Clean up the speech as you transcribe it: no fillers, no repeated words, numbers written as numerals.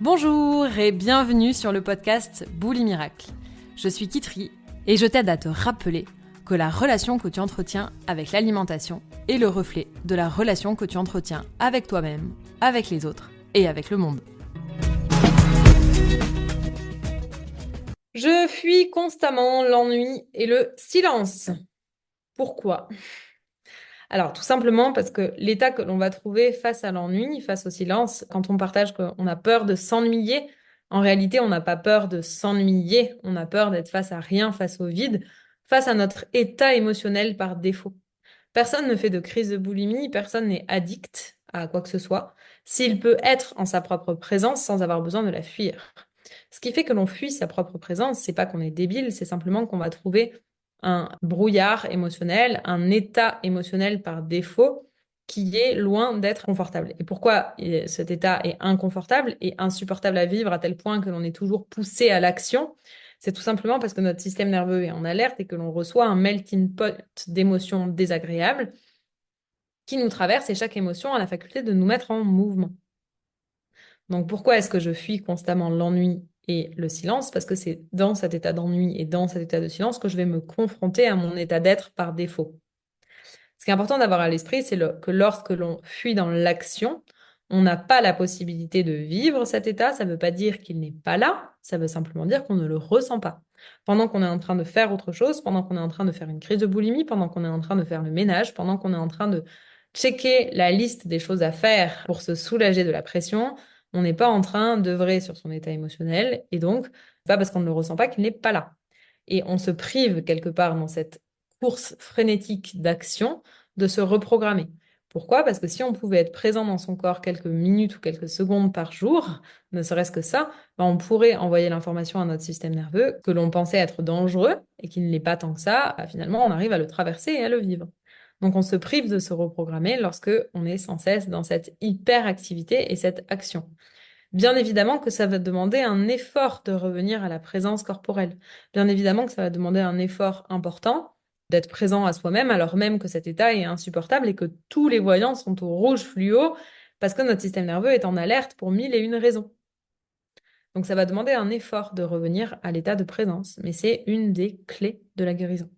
Bonjour et bienvenue sur le podcast Boulie Miracle. Je suis Kitri et je t'aide à te rappeler que la relation que tu entretiens avec l'alimentation est le reflet de la relation que tu entretiens avec toi-même, avec les autres et avec le monde. Je fuis constamment l'ennui et le silence. Pourquoi ? Alors, tout simplement parce que l'état que l'on va trouver face à l'ennui, face au silence, quand on partage qu'on a peur de s'ennuyer, en réalité, on n'a pas peur de s'ennuyer, on a peur d'être face à rien, face au vide, face à notre état émotionnel par défaut. Personne ne fait de crise de boulimie, personne n'est addict à quoi que ce soit, s'il peut être en sa propre présence sans avoir besoin de la fuir. Ce qui fait que l'on fuit sa propre présence, c'est pas qu'on est débile, c'est simplement qu'on va trouver un brouillard émotionnel, un état émotionnel par défaut qui est loin d'être confortable. Et pourquoi cet état est inconfortable et insupportable à vivre à tel point que l'on est toujours poussé à l'action? C'est tout simplement parce que notre système nerveux est en alerte et que l'on reçoit un melting pot d'émotions désagréables qui nous traverse et chaque émotion a la faculté de nous mettre en mouvement. Donc pourquoi est-ce que je fuis constamment l'ennui et le silence? Parce que c'est dans cet état d'ennui et dans cet état de silence que je vais me confronter à mon état d'être par défaut. Ce qui est important d'avoir à l'esprit, c'est que lorsque l'on fuit dans l'action, on n'a pas la possibilité de vivre cet état. Ça ne veut pas dire qu'il n'est pas là, ça veut simplement dire qu'on ne le ressent pas. Pendant qu'on est en train de faire autre chose, pendant qu'on est en train de faire une crise de boulimie, pendant qu'on est en train de faire le ménage, pendant qu'on est en train de checker la liste des choses à faire pour se soulager de la pression, on n'est pas en train d'œuvrer sur son état émotionnel et donc, pas parce qu'on ne le ressent pas qu'il n'est pas là. Et on se prive quelque part dans cette course frénétique d'action de se reprogrammer. Pourquoi? Parce que si on pouvait être présent dans son corps quelques minutes ou quelques secondes par jour, ne serait-ce que ça, ben on pourrait envoyer l'information à notre système nerveux que l'on pensait être dangereux et qu'il ne l'est pas tant que ça, finalement on arrive à le traverser et à le vivre. Donc on se prive de se reprogrammer lorsque on est sans cesse dans cette hyperactivité et cette action. Bien évidemment que ça va demander un effort de revenir à la présence corporelle. Bien évidemment que ça va demander un effort important d'être présent à soi-même alors même que cet état est insupportable et que tous les voyants sont au rouge fluo parce que notre système nerveux est en alerte pour mille et une raisons. Donc ça va demander un effort de revenir à l'état de présence, mais c'est une des clés de la guérison.